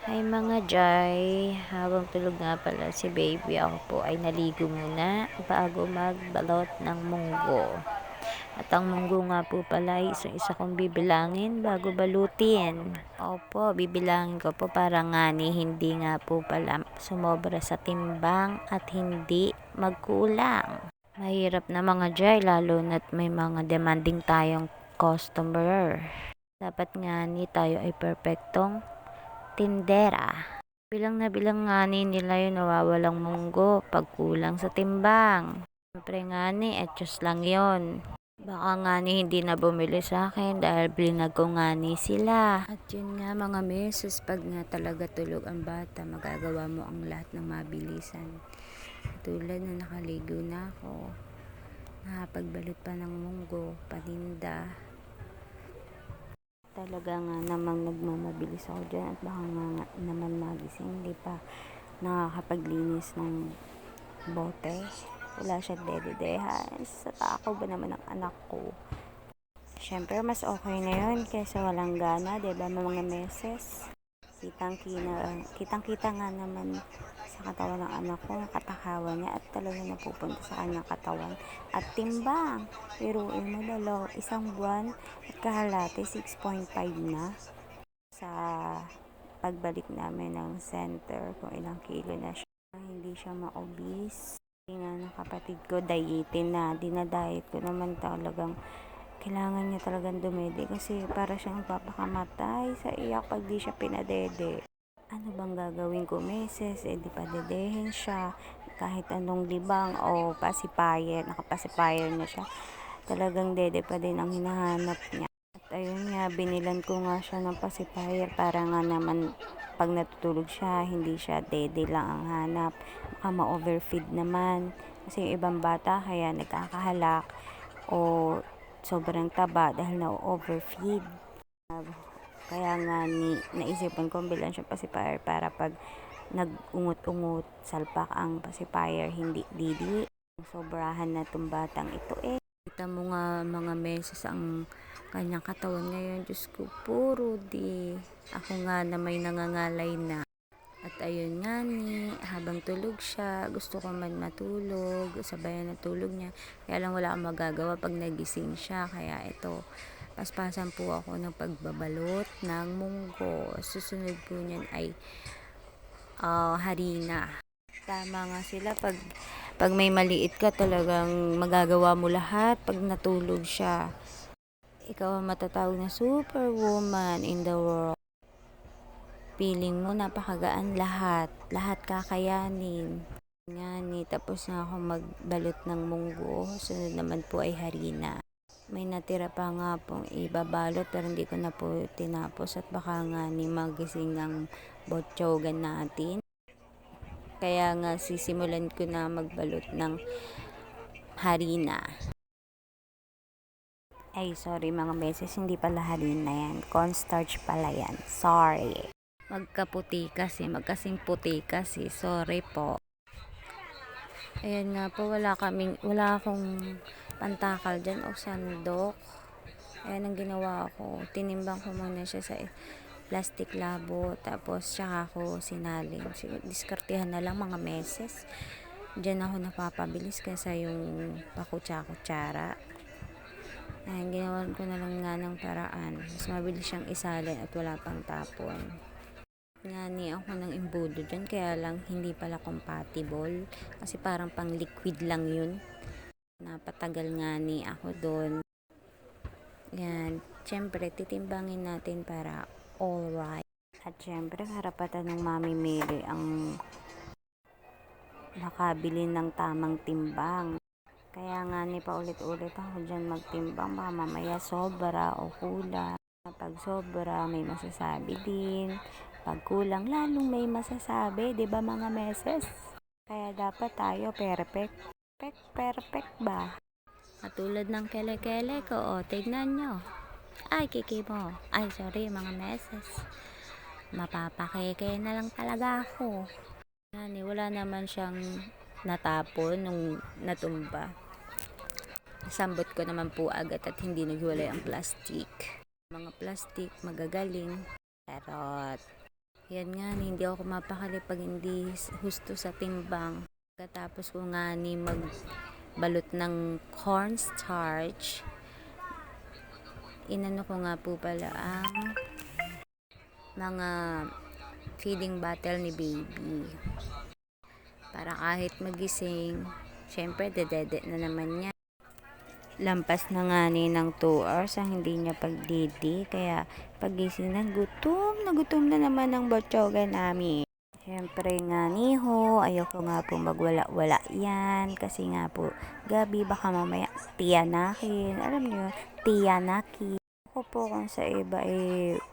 Hi mga Jai, habang tulog nga pala si baby, ako po ay naligo muna bago magbalot ng munggo. At ang munggo nga po pala ay isa kong bibilangin bago balutin. Opo, bibilangin ko po para nga ni hindi nga po pala sumobra sa timbang at hindi magkulang. Mahirap na mga Jai, lalo na't may mga demanding tayong customer. Dapat nga ni tayo ay perfectong tindera. Bilang na bilang nga nila yung nawawalang munggo pag kulang sa timbang. Siyempre nga etos lang yon. Baka nga hindi na bumili sa akin dahil blinag ko nga sila. At yun nga mga meses, pag nga talaga tulog ang bata, magagawa mo ang lahat ng mabilisan. Tulad na nakaligo na ako, nakapagbalot pa ng munggo, paninda. Talaga nga namang nagmamabilis ako dyan at baka nga naman magising, hindi pa nakakapaglinis ng bote. Wala siyang dededehan. Sa tako ba naman ang anak ko? Siyempre, mas okay na yun kaysa walang gana, diba mga meses? Kitang-kita nga naman sa katawan ng anak ko, ang katakawan niya at talaga napupunta sa kanyang katawan. At timbang, biruin mo isang buwan at kahalati, 6.5 na. Sa pagbalik namin ng center, kung ilang kilo na siya. Hindi siya ma-obese. Hindi nga ng kapatid ko, dayitin na. Dinadayet ko naman talagang kailangan niya talagang dumede kasi para siyang papakamatay sa iyak pag di siya pinadede. Ano bang gagawin ko meses? Di pa dedehin siya kahit anong libang o pacifier, nakapacifier na siya. Talagang dede pa din ang hinahanap niya. At ayun nga, binilan ko nga siya ng pacifier para nga naman pag natutulog siya, hindi siya dede lang ang hanap. Baka ma-overfeed naman. Kasi yung ibang bata kaya nagkakahalak o sobrang taba dahil na-overfeed. Kaya nga naisipan ko bilan siya pacifier para pag nag-ungot-ungot salpak ang pacifier, hindi didi. Sobrahan na itong batang ito Kita mo nga mga meses ang kanyang katawan ngayon. Diyos ko, puro di. Ako nga na may nangangalay na. At ayun nga habang tulog siya, gusto ko man matulog, sabayan na tulog niya. Kaya lang wala akong magagawa pag nagising siya. Kaya ito, paspasan po ako ng pagbabalot ng munggo. Susunod po niyan ay harina. Tama nga sila, pag may maliit ka talagang magagawa mo lahat pag natulog siya. Ikaw ang matatawag na superwoman in the world. Feeling mo napakagaan lahat kakayanin. Tapos na ako magbalot ng munggo. Sunod naman po ay harina. May natira pa nga pong ibabalot pero hindi ko na po tinapos at baka nga magising ng botyogan natin. Kaya nga sisimulan ko na magbalot ng harina. Ay, sorry mga beses, hindi pala harina yan. Cornstarch pala yan. Sorry. Magkasing puti kasi. Sorry po. Ayan nga po, wala akong pantakal dyan o sandok. Ayan ang ginawa ko. Tinimbang ko muna siya sa plastic labo. Tapos tsaka ako sinaling. Diskartehan na lang mga meses. Diyan ako napapabilis kaysa yung pakutsa-kutsara. Ayan, ginawan ko na lang nga ng paraan. Mas mabilis siyang isalin at wala pang tapon. Ako ng imbudo dyan, kaya lang hindi pala compatible. Kasi parang pang liquid lang yun. Napatagal nga ako doon. Yan, syempre titimbangin natin para alright. At syempre karapatan ng Mami Mary ang makabili ng tamang timbang. Kaya nga paulit-ulit ako dyan magtimbang, baka mamaya sobra o kulang. Pag sobra may masasabi din, pag kulang lalong may masasabi, diba mga meses? Kaya dapat tayo perfect ba? Katulad ng kele-kele ko, tignan nyo. Ay, kiki mo. Ay, sorry mga meses. Mapapakeke na lang talaga ako. Wala naman siyang natapon nung natumba. Sambot ko naman po agad at hindi naghiwalay ang plastic. Mga plastic magagaling. Charot. Yan nga, hindi ako mapakali pag hindi husto sa timbang. Pagkatapos ko nga ni magbalot ng cornstarch, inano ko nga po pala ang mga feeding bottle ni baby. Para kahit magising, syempre dedede na naman niya. Lampas na nga ni ng 2 hours ang hindi niya pagdidi. Kaya pagising na gutom na naman ang botyoga namin. Siyempre nga niho, ayoko nga po magwala-wala yan. Kasi nga po, gabi baka mamaya tiyanakin. Alam niyo, tiyanakin. Ako po kung sa iba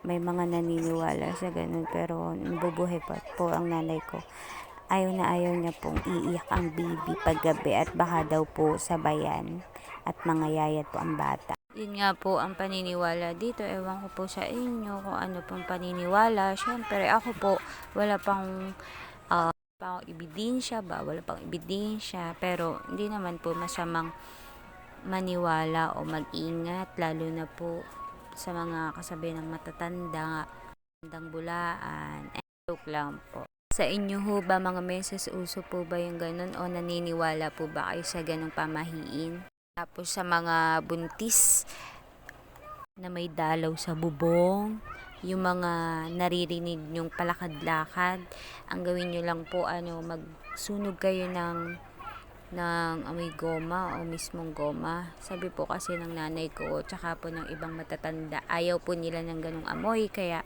may mga naniniwala sa ganun. Pero nabubuhay po ang nanay ko. Ayaw na ayaw niya pong iiyak ang baby paggabi at baka daw po sabayan at mga yayat po ang bata. Yun nga po ang paniniwala dito. Ewan ko po sa inyo kung ano pong paniniwala. Siyempre ako po wala pang ebidensya ba? Wala pang ebidensya. Pero hindi naman po masamang maniwala o mag-ingat. Lalo na po sa mga kasabi ng matatanda, tandang bulaan. Joke lang po. Sa inyo ho ba mga meses, uso po ba yung ganun o naniniwala po ba kayo sa ganung pamahiin? Tapos sa mga buntis na may dalaw sa bubong, yung mga naririnig yung palakad-lakad, ang gawin nyo lang po magsunog kayo ng amoy goma o mismong goma. Sabi po kasi ng nanay ko tsaka po ng ibang matatanda, ayaw po nila ng ganung amoy, kaya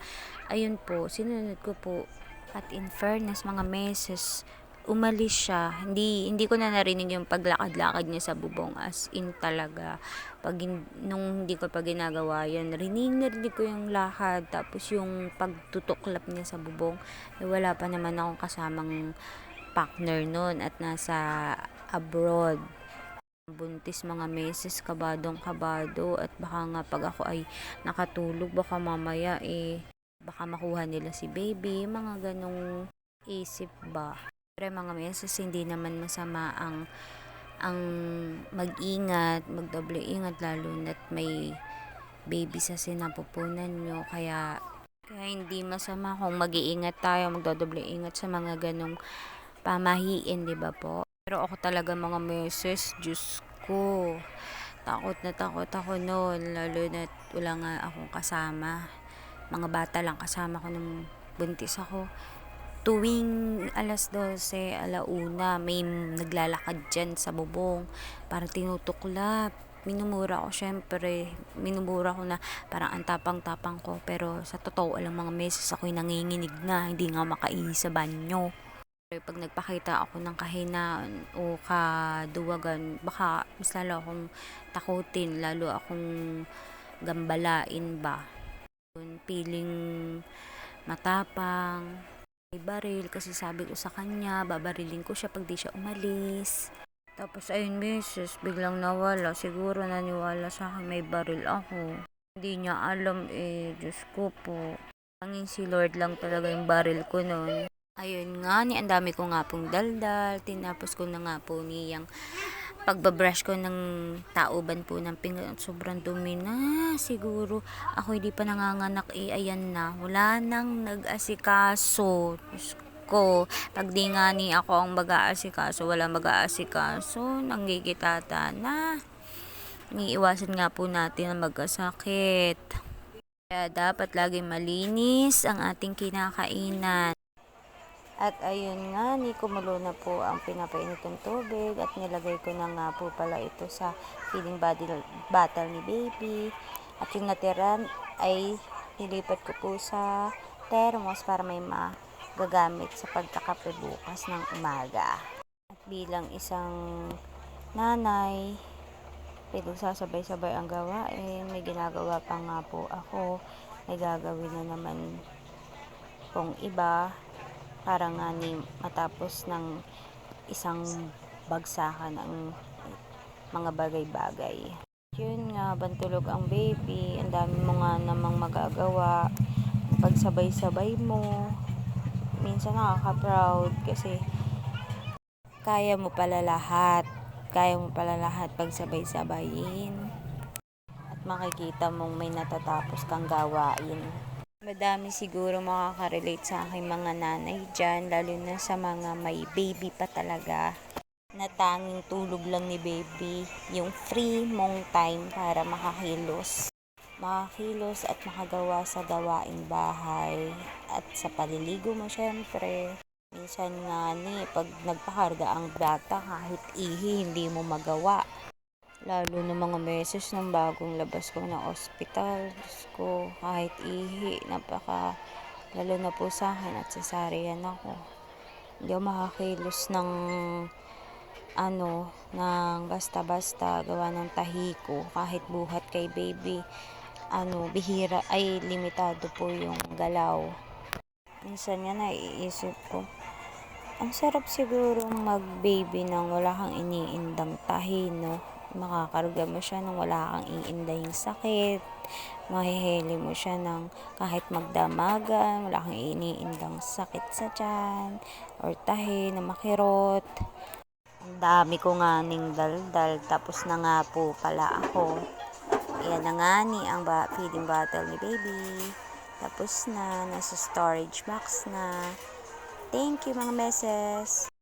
ayun po, sinunod ko po. At in fairness, mga meses, umalis siya. Hindi ko na narinig yung paglakad-lakad niya sa bubong. As in talaga. Nung hindi ko pa ginagawa yan, narinig ko yung lakad. Tapos yung pagtutuklap niya sa bubong, wala pa naman akong kasamang partner nun at nasa abroad. Buntis mga meses, kabadong-kabado. At baka nga pag ako ay nakatulog, baka mamaya baka makuha nila si baby, mga ganong isip ba. Pero mga meses, hindi naman masama ang mag-ingat, magdoble ingat, lalo na't may baby sa sinapupunan nyo. Kaya hindi masama kung mag-iingat tayo, magdodoble ingat sa mga ganong pamahiin, di ba po? Pero ako talaga mga meses, Diyos ko, takot na takot ako noon, lalo na't wala nga akong kasama. Mga bata lang kasama ko nung buntis ako. Tuwing alas 12, alauna, may naglalakad dyan sa bubong para tinutuklap. Minumura ko syempre. Minumura ko na parang ang tapang-tapang ko. Pero sa totoo lang mga meses ako'y nanginginig na. Hindi nga makaihi sa banyo. Pero pag nagpakita ako ng kahinaan o kaduwagan, baka mas lalo akong takutin. Lalo akong gambalain ba. Piling matapang, may baril, kasi sabi ko sa kanya babarilin ko siya pag di siya umalis. Tapos ayun meses, biglang nawala. Siguro naniwala sa akin may baril ako. Hindi niya alam Diyos ko po. Tanging si Lord lang talaga yung baril ko noon. Ayun nga ang dami ko nga pong daldal. Tinapos ko na nga po niyang pagbabrush ko ng tauban po ng pinggan, sobrang dumi na. Siguro ako hindi pa nanganganak, ayan na, wala nang nag-asikaso. Diyos ko, pag di nga ni ako ang mag-aasikaso, wala mag-aasikaso, nanggigitata na. Iiwasan nga po natin ang magkasakit. Kaya dapat laging malinis ang ating kinakainan. At ayun nga, kumulo na po ang pinapainitong tubig at nilagay ko na nga po pala ito sa feeding bottle ni baby. At yung natira ay nilipat ko po sa thermos para may magagamit sa pagkakape bukas ng umaga. At bilang isang nanay, sasabay-sabay ang gawain. May ginagawa pa nga po ako. May gagawin na naman pong iba. Para nga matapos ng isang bagsakan ng mga bagay-bagay. Yun nga, bantulog ang baby. Ang dami mo nga namang magagawa. Pagsabay-sabay mo. Minsan nakaka-proud kasi kaya mo pala lahat. Kaya mo pala lahat pagsabay-sabayin. At makikita mong may natatapos kang gawain. Madami siguro makaka-relate sa aking mga nanay dyan, lalo na sa mga may baby pa talaga, na tanging tulog lang ni baby, yung free mong time para makakilos at makagawa sa gawaing bahay at sa paliligo mo syempre. Minsan nga ni, pag nagpakarga ang bata kahit ihi hindi mo magawa. Lalo na mga beses nung bagong labas ko ng ospital, Diyos ko, kahit ihi, lalo na po sa akin at cesarean ako. Hindi ako makakilos ng basta-basta, gawa ng tahi ko, kahit buhat kay baby, bihira, ay limitado po yung galaw. Minsan nga naiisip ko, ang sarap siguro mag-baby nang wala kang iniindang tahi, no? Makakarga mo siya nang wala kang iindahing sakit. Mahihili mo siya ng kahit magdamagan, wala kang iniindang sakit sa tiyan or tahi na makirot. Ang dami ko nga ning daldal, tapos na nga po pala ako. Yan na nga ni ang feeding bottle ni baby. Tapos na, nasa storage box na. Thank you mga meses.